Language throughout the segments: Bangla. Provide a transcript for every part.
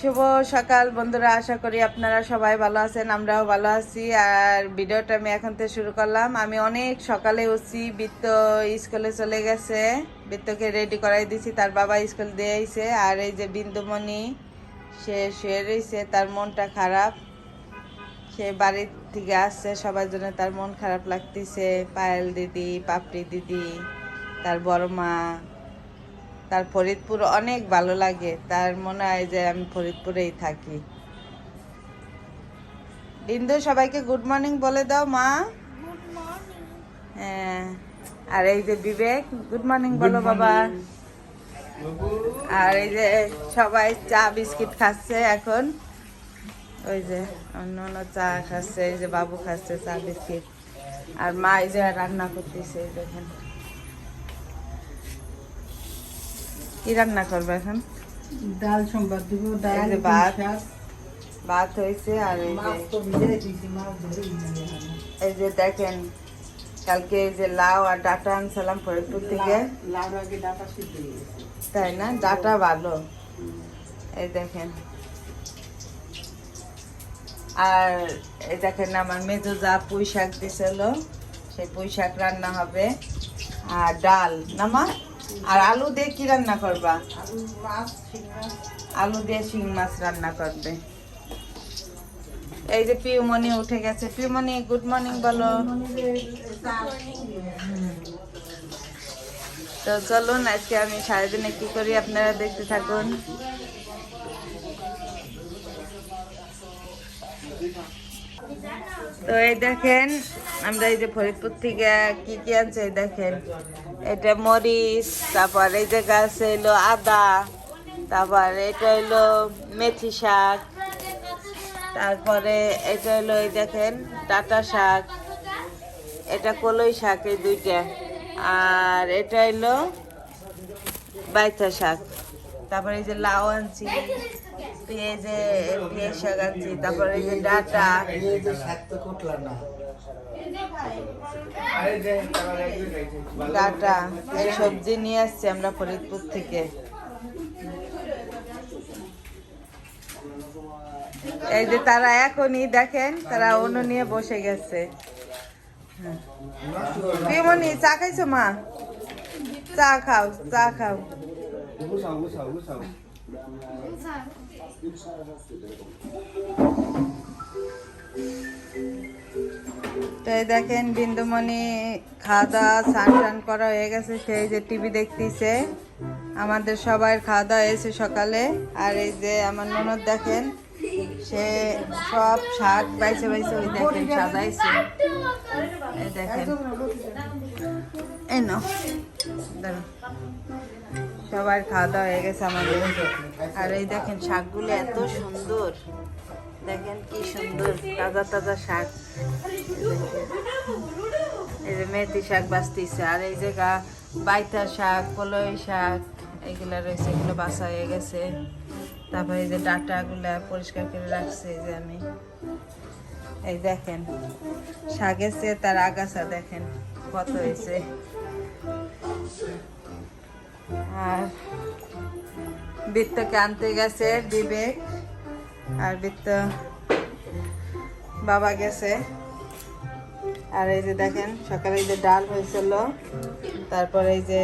শুভ সকাল বন্ধুরা, আশা করি আপনারা সবাই ভালো আছেন, আমরাও ভালো আছি। আর ভিডিওটা আমি এখন থেকে শুরু করলাম। আমি অনেক সকালে উঠছি, বৃত্ত স্কুলে চলে গেছে, বৃত্তকে রেডি করাই দিছি, তার বাবা স্কুল দিয়ে আইছে। আর এই যে বিন্দুমণি, সে শুয়ে রয়েছে, তার মনটা খারাপ। সে বাড়ির থেকে আসছে, সবার জন্য তার মন খারাপ লাগতেছে। পায়েল দিদি, পাপড়ি দিদি, তার বড় মা, তার ফরিদপুর অনেক ভালো লাগে। তার মনে হয় যে আমি ফরিদপুরেই থাকি। বিন্দু, সবাইকে গুড মর্নিং বলে দাও মা। হ্যাঁ, আর এই যে বিবেক, গুড মর্নিং বলো বাবা। আর এই যে সবাই চা বিস্কিট খাচ্ছে এখন। ওই যে অন্য অন্য চা খাচ্ছে, এই যে বাবু খাচ্ছে চা বিস্কিট। আর মা এই যে রান্না করতেছে, দেখেন কি রান্না করবে এখন। ডাল সম্বাদ দিব, ডাল এই যে ভাত হয়েছে। আর এই যে দেখেন, কালকে এই যে লাউ আর ডাটা আনছিলাম ফরিদপুর থেকে। তাই না, ডাটা ভালো। এই দেখেন, আর এই দেখেন আমার মেজো যা পুঁই শাক দিছিল, সেই পুঁই শাক রান্না হবে। আর ডাল নামা, আর আলু দিয়ে কি রান্না করবা? আলু দিয়ে শিং মাছ রান্না করবে। এই যে পিউমনি উঠে গেছে। পিউমনি, গুড মর্নিং বলো। তো চলুন, আজকে আমি সারাদিনে কি করি আপনারা দেখতে থাকুন। তো এই দেখেন, আমরা এই যে ফরিদপুর থেকে কি কি আনছে, এই দেখেন এটা মরিচ, তারপর এই যে গাছ হইলো আদা, তারপর এটা হইলো মেথি শাক, তারপরে এটা হইলো এই দেখেন ডাঁটা শাক, এটা কলই শাক, এই দুইটা। আর এটা হইলো বাইথা শাক। তারপরে এই যে লাউ আনছি, পেঁয়াজ শাক আনছি, তারপরে এই যে ডাঁটা। ডাঁটা এই সবজি নিয়ে আসছি আমরা ফরিদপুর থেকে। এই যে তারা এখনই দেখেন, তারা অন্য নিয়ে বসে গেছে। পিমনি, চা খাইছো মা? চা খাও, চা খাও। তো এই দেখেন বিন্দুমণি খাওয়া দাওয়া স্নান টান করা হয়ে গেছে, সেই যে টিভি দেখতেছে। আমাদের সবার খাওয়া দাওয়া হয়েছে সকালে। আর এই যে আমার ননদ দেখেন, সে সব শাক বাইছে বাইছে ওই দেখেন সাজাইছে। এই দেখেন, এই নাও, সবার খাওয়া দাওয়া হয়ে গেছে আমাদের। আর এই দেখেন শাকগুলো এত সুন্দর, দেখেন কি সুন্দর তাজা তাজা শাক। এই যে মেথি শাক বাছতেছে। আর এই যে বাইতা শাক, কলই শাক, এইগুলা রয়েছে, এগুলো বাছা হয়ে গেছে। তারপরে এই যে ডাঁটাগুলা পরিষ্কার করে রাখছে। এই যে আমি, এই দেখেন শাক এসে তার আগাছা দেখেন কত হয়েছে। আর বৃত্তকে আনতে গেছে বিবেক, আর বৃত্ত বাবা গেছে। আর এই যে দেখেন সকালে এই যে ডাল হয়েছিল, তারপরে এই যে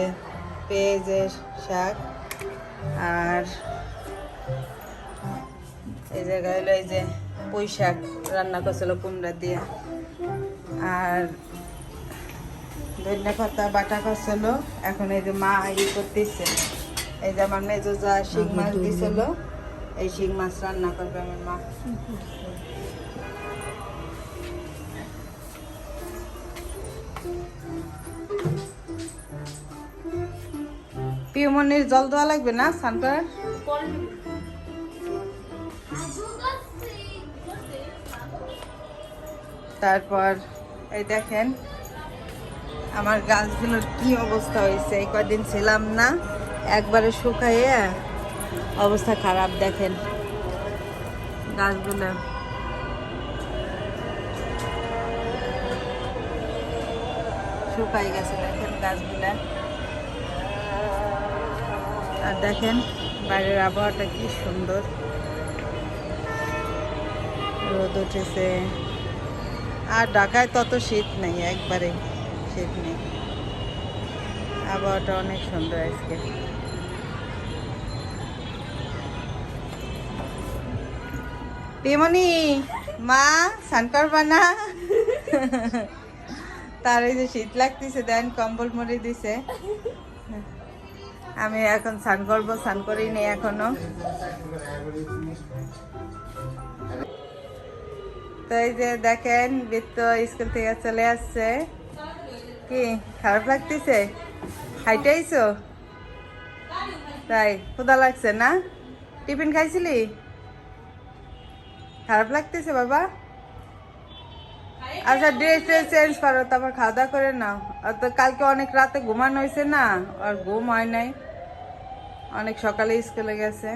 পেঁয়াজের শাক, আর এই জায়গায় হলো এই যে পুঁই শাক রান্না করছিল কুমড়া দিয়ে, আর ধনিয়া পাতা বাটা করছিল। এখন এই যে মা করতেছে, এই যে আমার মেজো যা শিং মাছ দিছিল, এই শিং মাছ রান্না করবে আমার মা। পিউমনির জল দেওয়া লাগবে না স্নান করার? তারপর এই দেখেন আমার গাছগুলোর কি অবস্থা হয়েছে। এই কদিন ছিলাম না, একবারে শুকাইয়ে অবস্থা খারাপ। দেখেন গাছগুলো শুকাই গেছে, দেখেন গাছগুলা। আর দেখেন বাইরের আবহাওয়াটা কি সুন্দর। রোদ উঠেছে। আর ঢাকায় তত শীত নেই, একবারে শীত নেই। আবহাওয়াটা অনেক সুন্দর আজকে। পিমনি, মা স্নান করবা না? তার এই যে শীত লাগতেছে, দেন কম্বল মুড়ি দিছে। আমি এখন স্নান করবো, স্নান করিনি এখনো। তো এই যে দেখেন, বৃত্ত স্কুল থেকে চলে আসছে। কি খারাপ লাগতেছে? হাইটে আইছো? তাই ক্ষুধা লাগছে না? টিফিন খাইছিলি? খারাপ লাগতেছে বাবা? আচ্ছা, ড্রেস চেঞ্জ করো, তারপর খাওয়া দাওয়া করে নাও। আর তো কালকে অনেক রাতে ঘুমানো হয়েছে না, আর ঘুম হয় নাই, অনেক সকালে স্কুলে গেছে।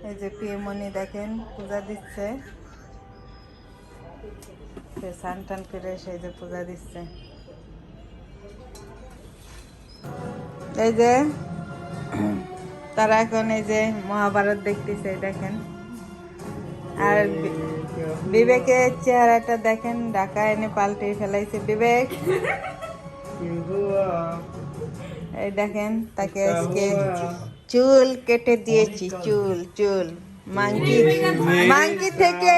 এই যে পিএমনি দেখেন পূজা দিচ্ছে, স্নান টান করে সেই যে পূজা দিচ্ছে। এই যে তারা এখন এই যে মহাভারত দেখতেছে, দেখেন। আর বিবেকের চেহারাটা দেখেন, ঢাকা এনে পাল্টে ফেলাইছে বিবেক। এই দেখেন, তাকে আজকে চুল কেটে দিয়েছি, চুল চুল মাংকি মাংকি থেকে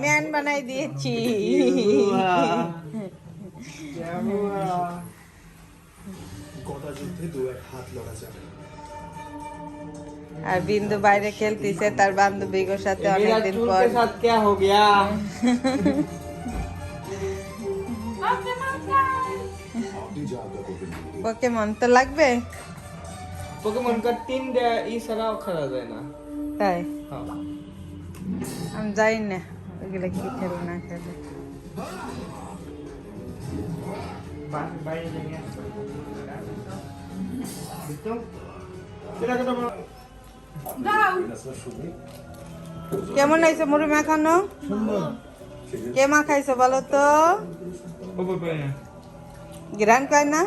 ম্যান বানাই দিয়েছি। আর বিন্দু বাইরে খেলতেছে তার বান্ধবীর সাথে অনেকদিন পর। পোকেমন তো লাগবে, पोकेमोन का 3 ই ছাড়াও খেলা যায় না। তাই হ্যাঁ, আমি যাই না ওইগুলো কি খেলে না খেলে। বাইরে নিয়ে আসো। তো কেমন হয়েছে মুড়ি মাখানো? কে মাখাইছে বলো তো? গ্রান কয় না?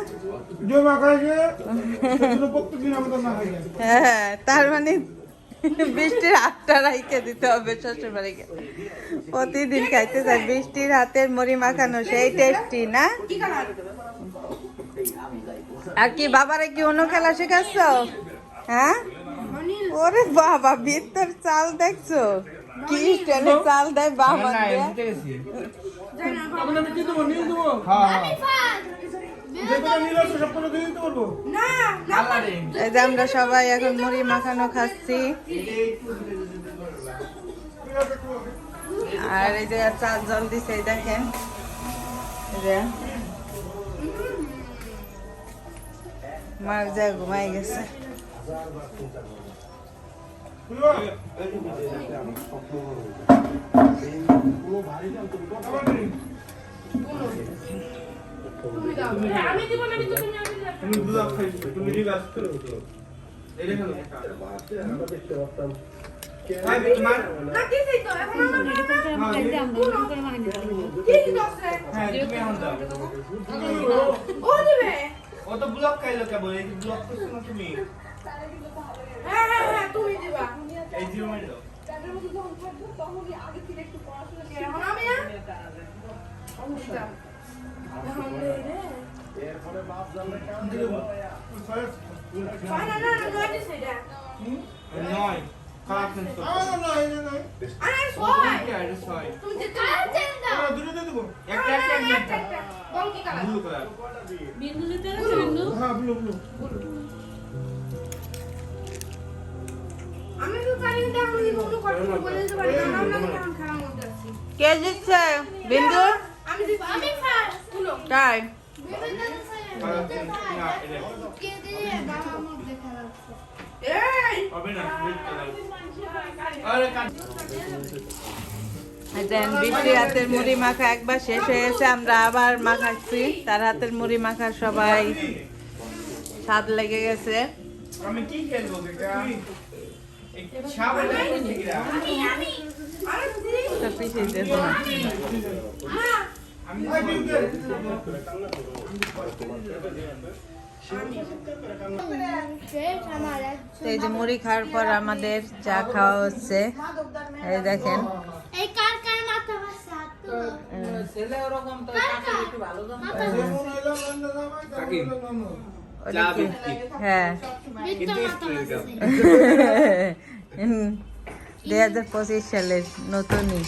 হ্যাঁ, তার মানে বৃষ্টির হাতটা রাইখে দিতে হবে শ্বশুর বাড়িকে। প্রতিদিন খাইতে চাই বৃষ্টির হাতের মুড়ি মাখানো, সেই টেস্টি না? আর কি বাবারে কি অন্য খেলা শেখাচ্ছ? হ্যাঁ, ওরে বাবা, ভিতর চাল দেখছো কি স্টাইলে চাল দেয় বাবা। এই যে আমরা সবাই এখন মুড়ি মাখানো খাচ্ছি, আর এই যে চাল জল দিছে, এই দেখেন। এই যে মার যা ঘুমাই গেছে। ও তো ব্লক খাইলো কেবল, এই ব্লক করছো না তুমি? হ্যাঁ হ্যাঁ হ্যাঁ, তুমি দিবা। এই জিরো মাইল দাও। তাদের মধ্যে যখন থাকবো তখন আগে থেকে একটু পড়াশোনা করে এখন আমি না অবশ্যই নয় খারাপ কিন্তু আরে সবাই আরে ছয় তুমি যে কাল চেন দাও দুটো দিয়ে দেবো, একটা একটা একটা বল কি কালার ব্লু কালার। বিন্দু দিতে আছে বিন্দু হ্যাঁ ব্লু ব্লু। আমি তো পারি না, আমি কোনো কথা বলে দিতে পারি না, আমরা কেমন খারাপ মধ্যে আছি। কে জিতছে? বিন্দু? আমি দিচ্ছি আমি ফার্স্ট শুনো তাই কে দিয়ে বাবা মধ্যে খারাপ এই হবে না রেড কালার। আরে কাট দেন বৃষ্টির হাতের মুড়ি মাখা একবার শেষ হয়ে গেছে, আমরা আবার মাখাচ্ছি। তার হাতের মুড়ি মাখা সবাই স্বাদ লেগে গেছে। আমি কি খেলবো এটা? এই ছাবল দেখতে গিরা আমি আরে দিদি তো পিছিয়ে দেবো না। আমি শেষ আমার এক তো এই যে মুড়ি খাওয়ার পর আমাদের চা খাওয়া হচ্ছে। এই দেখেন এই কার কার মাথা ভাসে হাত তুলো ছেলে ওরকম তো কাকে একটু ভালো দাম কাকি ওটা কি? হ্যাঁ বিট্টু মাথা ভাসে 2025 সালের নতুনই